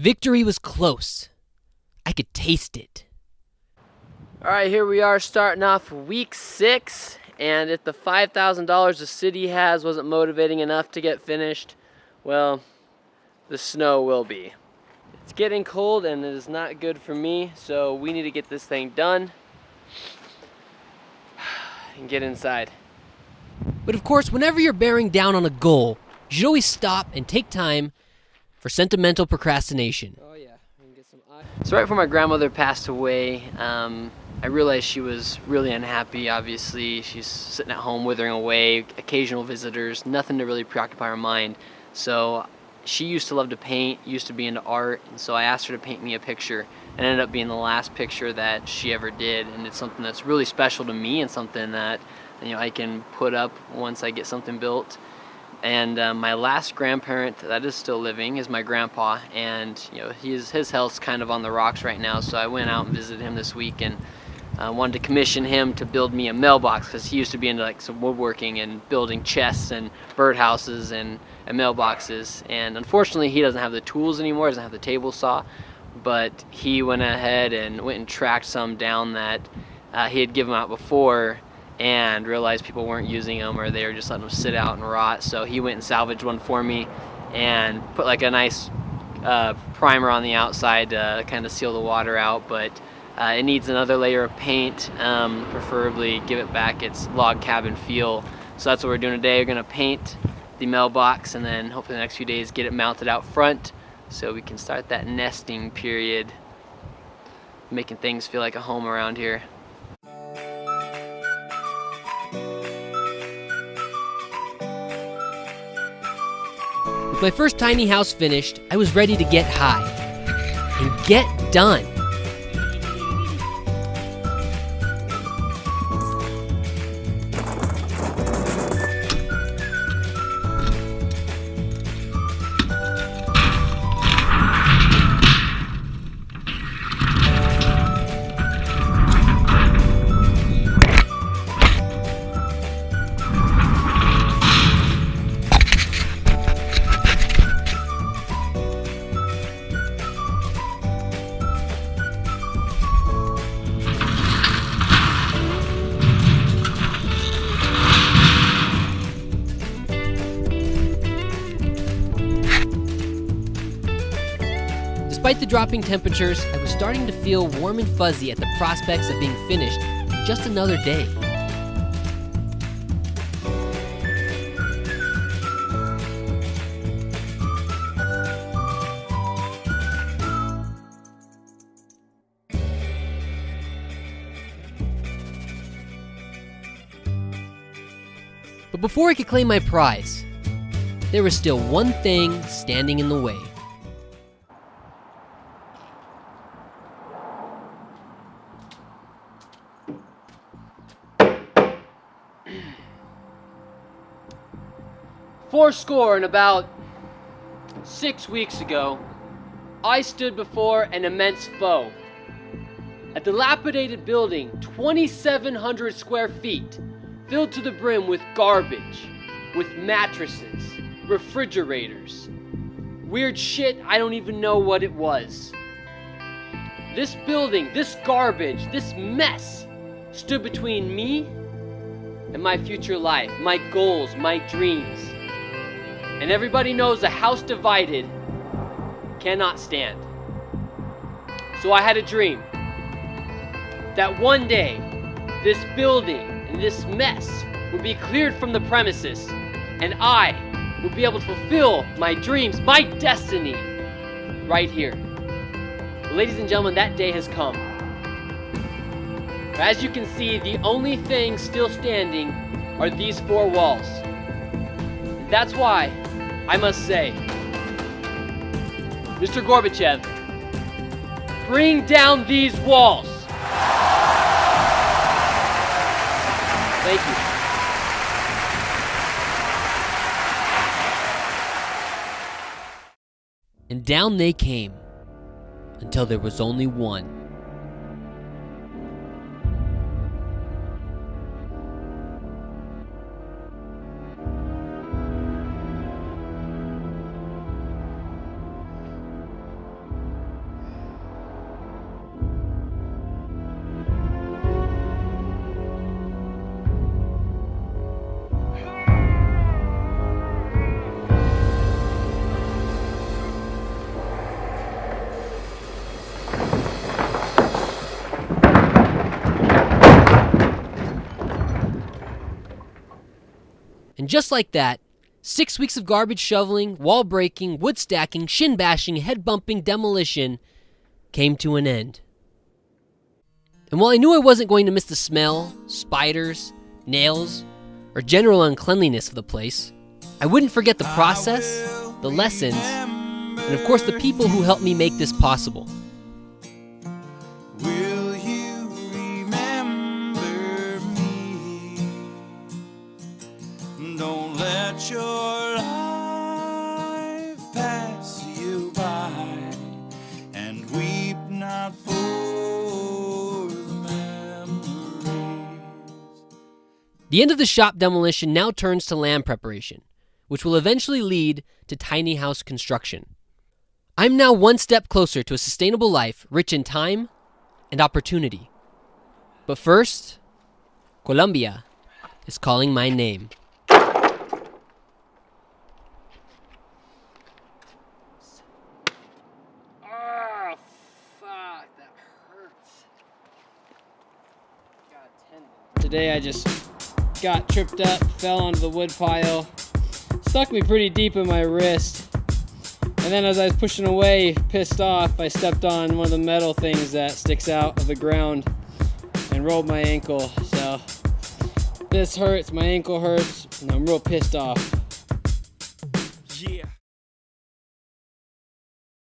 Victory was close. I could taste it. All right, here we are starting off week 6, and if the $5,000 the city has wasn't motivating enough to get finished, well, the snow will be. It's getting cold and it is not good for me, so we need to get this thing done and get inside. But of course, whenever you're bearing down on a goal, you should always stop and take time for sentimental procrastination. Oh yeah, we can get some ice. So right before my grandmother passed away, I realized she was really unhappy. Obviously, she's sitting at home withering away, occasional visitors, nothing to really preoccupy her mind. So she used to love to paint, used to be into art, and so I asked her to paint me a picture, and it ended up being the last picture that she ever did, and it's something that's really special to me and something that I can put up once I get something built. And my last grandparent that is still living is my grandpa, and his health's kind of on the rocks right now, so I went out and visited him this week and wanted to commission him to build me a mailbox, because he used to be into like some woodworking and building chests and birdhouses and mailboxes, and unfortunately he doesn't have the tools anymore, doesn't have the table saw, but he went ahead and went and tracked some down that he had given out before and realized people weren't using them, or they were just letting them sit out and rot. So he went and salvaged one for me and put like a nice primer on the outside to kind of seal the water out, but it needs another layer of paint, preferably give it back its log cabin feel. So that's what we're doing today. We're gonna paint the mailbox and then hopefully the next few days get it mounted out front so we can start that nesting period, making things feel like a home around here. With my first tiny house finished, I was ready to get high and get done. Despite the dropping temperatures, I was starting to feel warm and fuzzy at the prospects of being finished in just another day. But before I could claim my prize, there was still one thing standing in the way. Fourscore and about 6 weeks ago, I stood before an immense foe. A dilapidated building, 2,700 square feet, filled to the brim with garbage, with mattresses, refrigerators, weird shit I don't even know what it was. This building, this garbage, this mess stood between me and my future life, my goals, my dreams. And everybody knows a house divided cannot stand. So I had a dream that one day this building and this mess would be cleared from the premises, and I would be able to fulfill my dreams, my destiny, right here. Ladies and gentlemen, that day has come. As you can see, the only thing still standing are these 4 walls. That's why I must say, Mr. Gorbachev, bring down these walls. Thank you. And down they came, until there was only one. And just like that, 6 weeks of garbage shoveling, wall breaking, wood stacking, shin bashing, head bumping, demolition came to an end. And while I knew I wasn't going to miss the smell, spiders, nails, or general uncleanliness of the place, I wouldn't forget the process, the lessons, and of course the people who helped me make this possible. Will you remember me? Don't let your life pass you by, and weep not for the memories. The end of the shop demolition now turns to land preparation, which will eventually lead to tiny house construction. I'm now one step closer to a sustainable life rich in time and opportunity. But first, Colombia is calling my name. Oh, fuck, that hurts. Got a tendon. Today I just got tripped up, fell onto the wood pile, stuck me pretty deep in my wrist. And then as I was pushing away, pissed off, I stepped on one of the metal things that sticks out of the ground and rolled my ankle. So this hurts, my ankle hurts, and I'm real pissed off. Yeah.